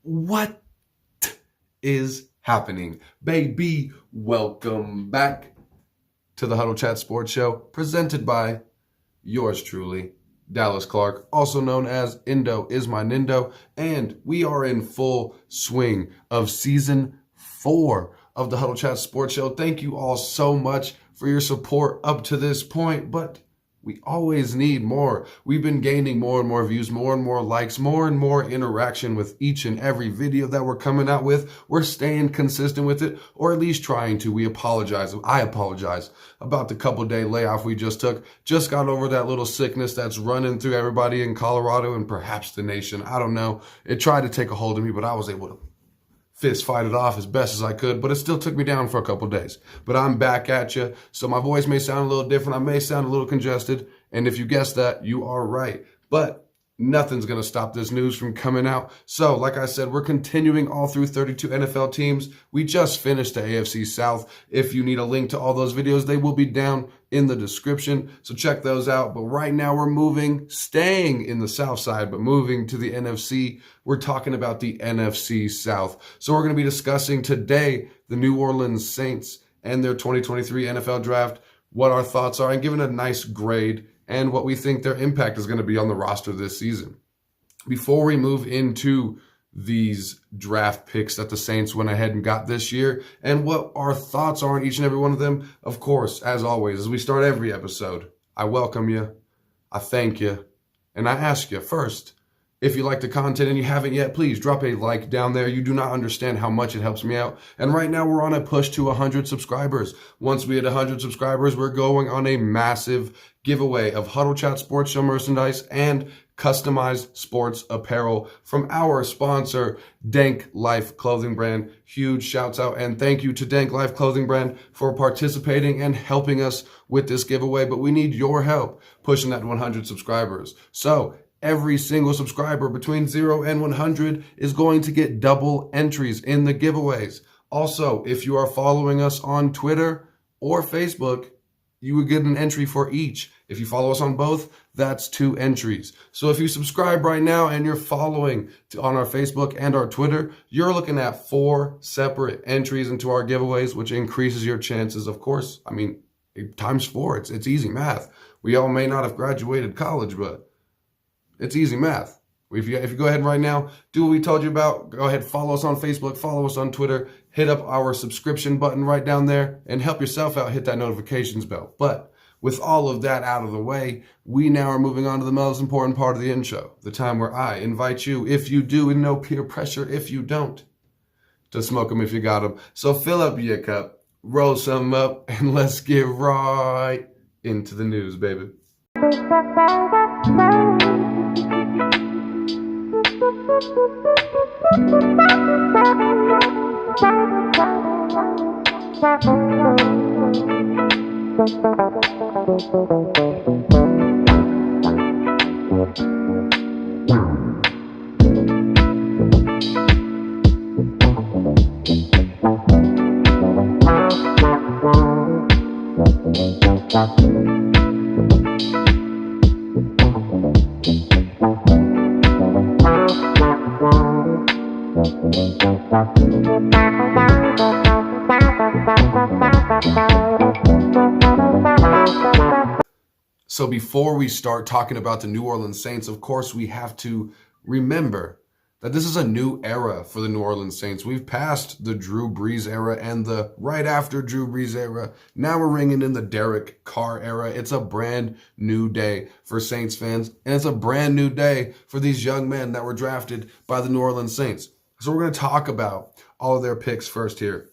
What is happening, baby? Welcome back to the Huddle Chat Sports Show, presented by yours truly, Dallas Clark, also known as Indo is my Nindo, and we are in full swing of season 4 of the Huddle Chat Sports Show. Thank you all so much for your support up to this point, but we always need more. We've been gaining more and more views, more and more likes, more and more interaction with each and every video that we're coming out with. We're staying consistent with it, or at least trying to. We apologize. I apologize about the couple-day layoff we just took. Just got over that little sickness that's running through everybody in Colorado and perhaps the nation. I don't know. It tried to take a hold of me, but I was able to fist fight it off as best as I could, but it still took me down for a couple days. But I'm back at you, so my voice may sound a little different. I may sound a little congested, and if you guessed that, you are right. But nothing's going to stop this news from coming out. So, like I said, we're continuing all through 32 NFL teams. We just finished the AFC South. If you need a link to all those videos, they will be down in the description, so check those out. But right now we're staying in the South side, but moving to the NFC. We're talking about the NFC South. So we're going to be discussing today the New Orleans Saints and their 2023 NFL Draft, what our thoughts are, and giving a nice grade and what we think their impact is going to be on the roster this season. Before we move into these draft picks that the Saints went ahead and got this year and what our thoughts are on each and every one of them, of course, as always, as we start every episode, I welcome you, I thank you, and I ask you first, if you like the content and you haven't yet, please drop a like down there. You do not understand how much it helps me out. And right now we're on a push to 100 subscribers. Once we hit 100 subscribers, we're going on a massive giveaway of Huddle Chat Sports Show merchandise and customized sports apparel from our sponsor, Danklyfe clothing brand. Huge shouts out and thank you to Danklyfe clothing brand for participating and helping us with this giveaway. But we need your help pushing that 100 subscribers. So every single subscriber between 0 and 100 is going to get double entries in the giveaways. Also, if you are following us on Twitter or Facebook, you would get an entry for each. If you follow us on both, that's 2 entries. So if you subscribe right now and you're following on our Facebook and our Twitter, you're looking at 4 separate entries into our giveaways, which increases your chances, of course. I mean, times 4, it's easy math. We all may not have graduated college, but it's easy math. If you go ahead right now, do what we told you about. Go ahead, follow us on Facebook, follow us on Twitter, hit up our subscription button right down there, and help yourself out, hit that notifications bell. But with all of that out of the way, we now are moving on to the most important part of the intro, the time where I invite you, if you do, and no peer pressure if you don't, to smoke them if you got them. So fill up your cup, roll some up, and let's get right into the news, baby. So before we start talking about the New Orleans Saints, of course, we have to remember that this is a new era for the New Orleans Saints. We've passed the Drew Brees era and the right after Drew Brees era. Now we're ringing in the Derek Carr era. It's a brand new day for Saints fans, and it's a brand new day for these young men that were drafted by the New Orleans Saints. So we're going to talk about all of their picks first here.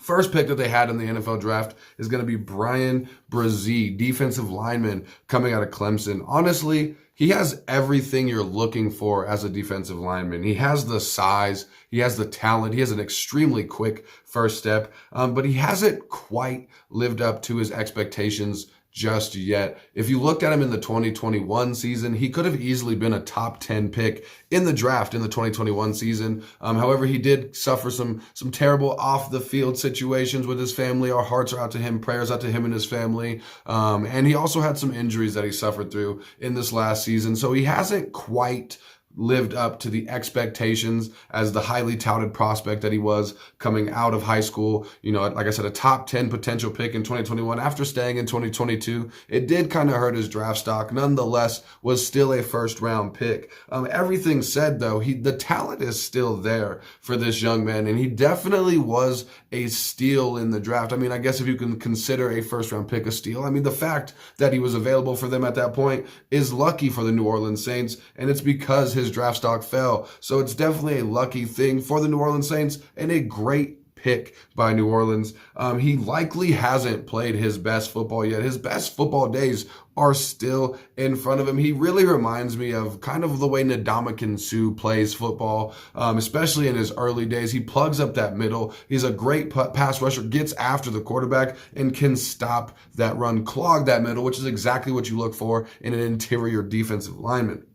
First pick that they had in the NFL draft is going to be Brian Brazee, defensive lineman coming out of Clemson. Honestly, he has everything you're looking for as a defensive lineman. He has the size, he has the talent, he has an extremely quick first step, but he hasn't quite lived up to his expectations just yet. If you looked at him in the 2021 season, he could have easily been a top 10 pick in the draft in the 2021 season. However, he did suffer some terrible off the field situations with his family. Our hearts are out to him, prayers out to him and his family. And he also had some injuries that he suffered through in this last season. So he hasn't quite lived up to the expectations as the highly touted prospect that he was coming out of high school. You know, like I said, a top 10 potential pick in 2021 after staying in 2022. It did kind of hurt his draft stock. Nonetheless, was still a first round pick. Everything said though, the talent is still there for this young man, and he definitely was a steal in the draft. I mean, I guess if you can consider a first round pick a steal, I mean, the fact that he was available for them at that point is lucky for the New Orleans Saints, and it's because his draft stock fell. So it's definitely a lucky thing for the New Orleans Saints and a great pick by New Orleans. He likely hasn't played his best football yet. His best football days are still in front of him. He really reminds me of kind of the way Ndamukong Suh plays football, especially in his early days. He plugs up that middle. He's a great pass rusher, gets after the quarterback, and can stop that run, clog that middle, which is exactly what you look for in an interior defensive lineman.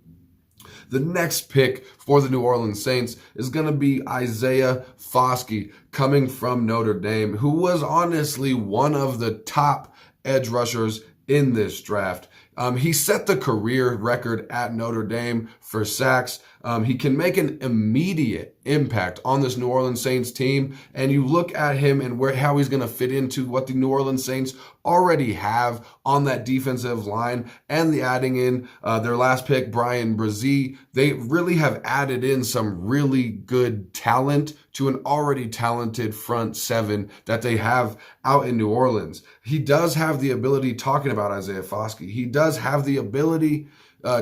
The next pick for the New Orleans Saints is going to be Isaiah Foskey, coming from Notre Dame, who was honestly one of the top edge rushers in this draft. He set the career record at Notre Dame for sacks. He can make an immediate impact on this New Orleans Saints team, and you look at him and how he's going to fit into what the New Orleans Saints already have on that defensive line, and the adding in their last pick, Brazee. They really have added in some really good talent to an already talented front seven that they have out in New Orleans. He does have the ability, talking about Isaiah Foskey, he does have the ability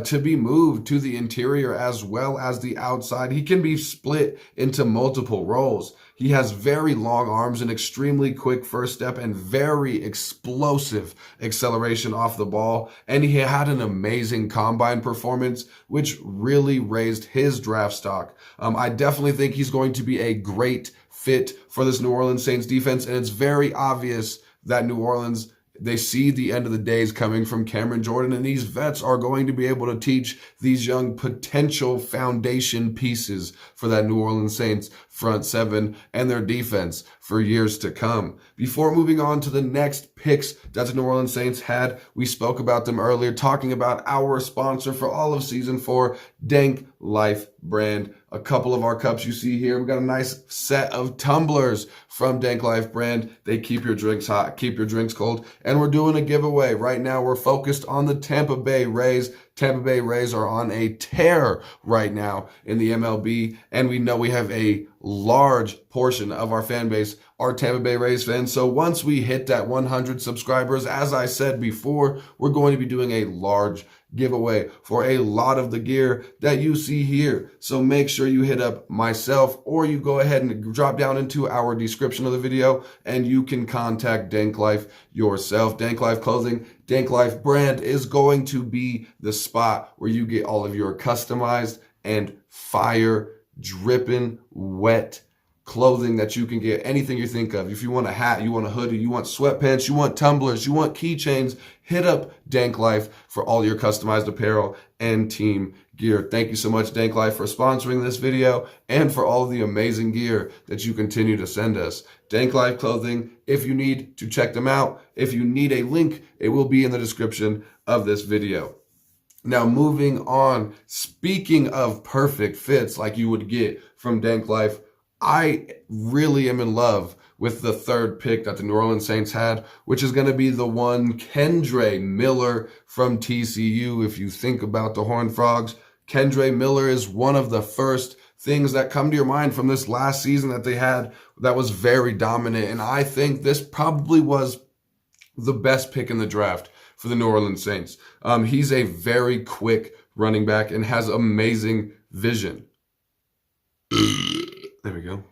to be moved to the interior as well as the outside. He can be split into multiple roles. He has very long arms, an extremely quick first step, and very explosive acceleration off the ball. And he had an amazing combine performance, which really raised his draft stock. I definitely think he's going to be a great fit for this New Orleans Saints defense. And it's very obvious that New Orleans, they see the end of the days coming from Cameron Jordan, and these vets are going to be able to teach these young potential foundation pieces for that New Orleans Saints front seven and their defense for years to come. Before moving on to the next picks that the New Orleans Saints had, we spoke about them earlier, talking about our sponsor for all of season 4, Danklyfe brand. A couple of our cups you see here. We've got a nice set of tumblers from Danklyfe brand. They keep your drinks hot, keep your drinks cold. And we're doing a giveaway. Right now, we're focused on the Tampa Bay Rays. Tampa Bay Rays are on a tear right now in the MLB. And we know we have a large portion of our fan base are Tampa Bay Rays fans. So once we hit that 100 subscribers, as I said before, we're going to be doing a large giveaway for a lot of the gear that you see here. So make sure you hit up myself, or you go ahead and drop down into our description of the video and you can contact Danklyfe yourself. Danklyfe clothing, Danklyfe brand is going to be the spot where you get all of your customized and fire dripping wet clothing that you can get, anything you think of. If you want a hat, you want a hoodie, you want sweatpants, you want tumblers, you want keychains, hit up Danklyfe for all your customized apparel and team gear. Thank you so much, Danklyfe, for sponsoring this video and for all of the amazing gear that you continue to send us. Danklyfe clothing, if you need to check them out, if you need a link, it will be in the description of this video. Now, moving on, speaking of perfect fits like you would get from Danklyfe, I really am in love with the third pick that the New Orleans Saints had, which is going to be the one Kendra Miller from TCU. If you think about the Horned Frogs, Kendra Miller is one of the first things that come to your mind from this last season that they had that was very dominant. And I think this probably was the best pick in the draft for the New Orleans Saints. He's a very quick running back and has amazing vision. There we go.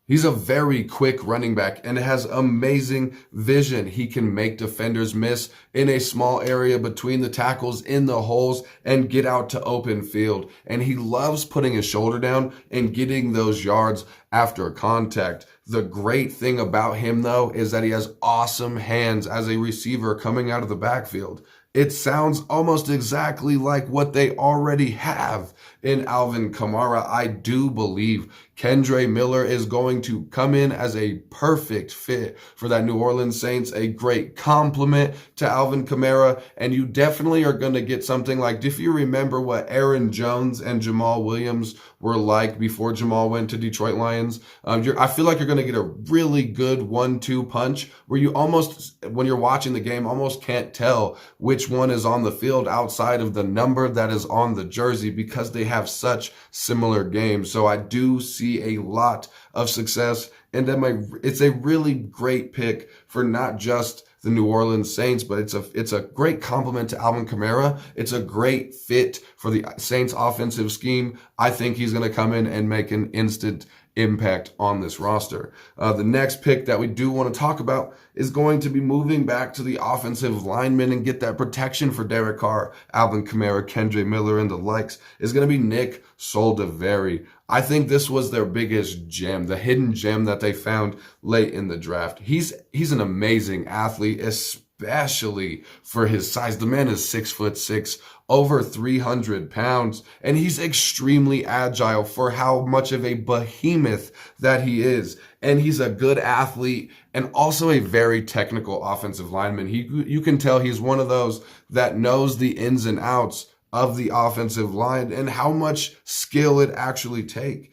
He's a very quick running back and has amazing vision. He can make defenders miss in a small area between the tackles, in the holes, and get out to open field. And he loves putting his shoulder down and getting those yards after contact. The great thing about him, though, is that he has awesome hands as a receiver coming out of the backfield. It sounds almost exactly like what they already have in Alvin Kamara. I do believe Kendra Miller is going to come in as a perfect fit for that New Orleans Saints, a great complement to Alvin Kamara, and you definitely are going to get something like, if you remember what Aaron Jones and Jamal Williams were like before Jamal went to Detroit Lions, I feel like you're going to get a really good 1-2 punch where you almost, when you're watching the game, almost can't tell which one is on the field outside of the number that is on the jersey because they have such similar games. So I do see a lot of success, and then it's a really great pick for not just the New Orleans Saints, but it's a great compliment to Alvin Kamara. It's a great fit for the Saints offensive scheme. I think he's going to come in and make an instant impact on this roster. The next pick that we do want to talk about is going to be moving back to the offensive linemen and get that protection for Derek Carr, Alvin Kamara, Kendra Miller, and the likes, is going to be Nick Soldt. I think this was their biggest gem, the hidden gem that they found late in the draft. He's an amazing athlete, especially for his size. The man is 6'6", over 300 pounds, and he's extremely agile for how much of a behemoth that he is. And he's a good athlete and also a very technical offensive lineman. You can tell he's one of those that knows the ins and outs of the offensive line and how much skill it actually take.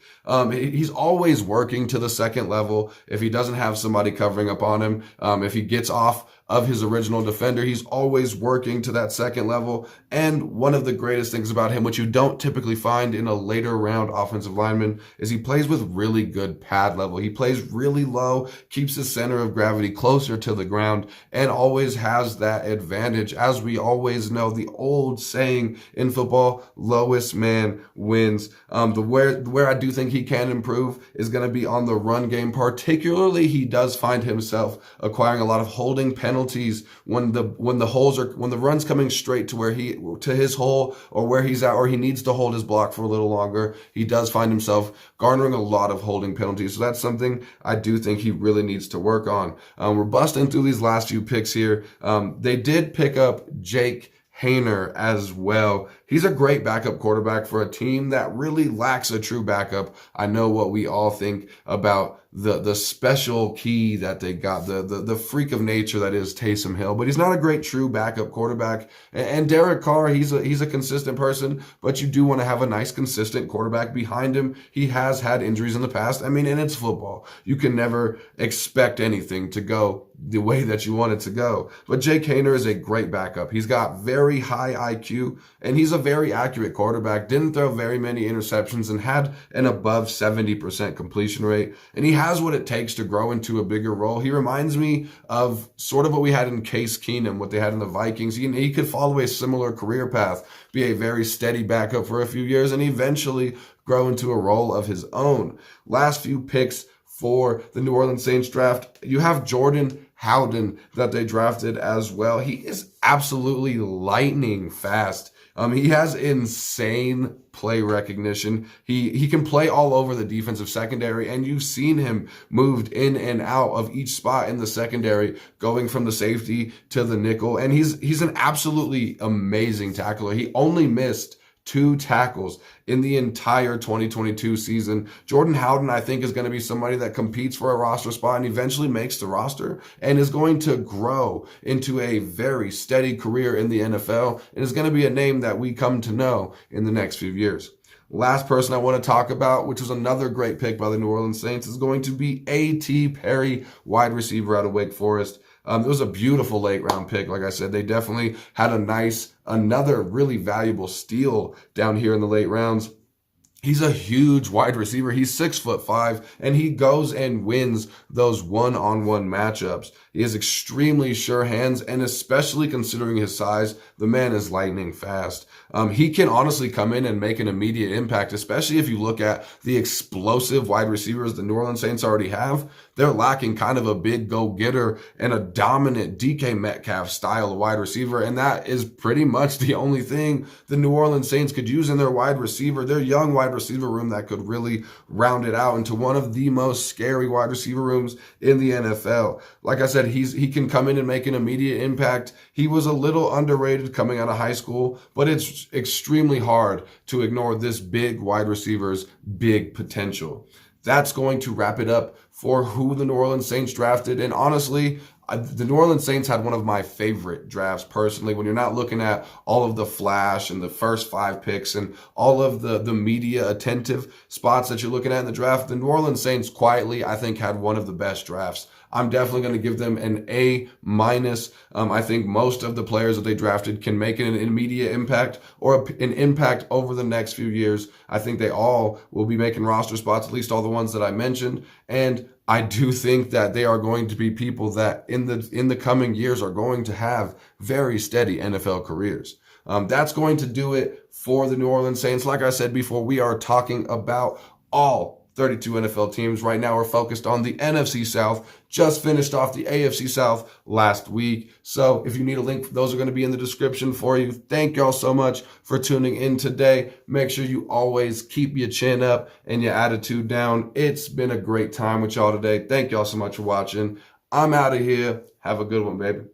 He's always working to the second level. If he doesn't have somebody covering up on him, if he gets off of his original defender, he's always working to that second level. And one of the greatest things about him, which you don't typically find in a later round offensive lineman, is he plays with really good pad level. He plays really low, keeps his center of gravity closer to the ground, and always has that advantage. As we always know, the old saying in football, lowest man wins. Where I do think he can improve is going to be on the run game. Particularly, he does find himself acquiring a lot of holding penalties when the run's coming straight to his hole or where he's at, or he needs to hold his block for a little longer. He does find himself garnering a lot of holding penalties. So that's something I do think he really needs to work on. We're busting through these last few picks here. They did pick up Jake Hayden as well. He's a great backup quarterback for a team that really lacks a true backup. I know what we all think about the special key that they got, the freak of nature that is Taysom Hill, but he's not a great true backup quarterback. And Derek Carr, he's a consistent person, but you do want to have a nice consistent quarterback behind him. He has had injuries in the past. I mean, and it's football. You can never expect anything to go the way that you want it to go. But Jake Hayden is a great backup. He's got very high IQ, and he's a very accurate quarterback. Didn't throw very many interceptions and had an above 70% completion rate. And he has what it takes to grow into a bigger role. He reminds me of sort of what we had in Case Keenum, what they had in the Vikings. He could follow a similar career path, be a very steady backup for a few years, and eventually grow into a role of his own. Last few picks for the New Orleans Saints draft, you have Jordan Howden that they drafted as well. He is absolutely lightning fast. He has insane play recognition. He can play all over the defensive secondary, and you've seen him moved in and out of each spot in the secondary, going from the safety to the nickel. And he's an absolutely amazing tackler. He only missed 2 tackles in the entire 2022 season. Jordan Howden, I think, is going to be somebody that competes for a roster spot and eventually makes the roster and is going to grow into a very steady career in the NFL and is going to be a name that we come to know in the next few years. Last person I want to talk about, which was another great pick by the New Orleans Saints, is going to be A.T. Perry, wide receiver out of Wake Forest. It was a beautiful late round pick. Like I said, they definitely had another really valuable steal down here in the late rounds. He's a huge wide receiver. He's 6'5", and he goes and wins those one-on-one matchups. He has extremely sure hands, and especially considering his size, the man is lightning fast. He can honestly come in and make an immediate impact, especially if you look at the explosive wide receivers the New Orleans Saints already have. They're lacking kind of a big go-getter and a dominant DK Metcalf style of wide receiver, and that is pretty much the only thing the New Orleans Saints could use in their wide receiver, their young wide wide receiver room that could really round it out into one of the most scary wide receiver rooms in the NFL. Like I said, he can come in and make an immediate impact. He was a little underrated coming out of high school, but it's extremely hard to ignore this big wide receiver's big potential. That's going to wrap it up for who the New Orleans Saints drafted. And honestly, the New Orleans Saints had one of my favorite drafts personally. When you're not looking at all of the flash and the first 5 picks and all of the media attentive spots that you're looking at in the draft, the New Orleans Saints quietly, I think, had one of the best drafts. I'm definitely going to give them an A-. I think most of the players that they drafted can make an immediate impact or an impact over the next few years. I think they all will be making roster spots, at least all the ones that I mentioned. And I do think that they are going to be people that in the coming years are going to have very steady NFL careers. That's going to do it for the New Orleans Saints. Like I said before, we are talking about all 32 NFL teams. Right now, we're focused on the NFC South. Just finished off the AFC South last week. So if you need a link, those are going to be in the description for you. Thank y'all so much for tuning in today. Make sure you always keep your chin up and your attitude down. It's been a great time with y'all today. Thank y'all so much for watching. I'm out of here. Have a good one, baby.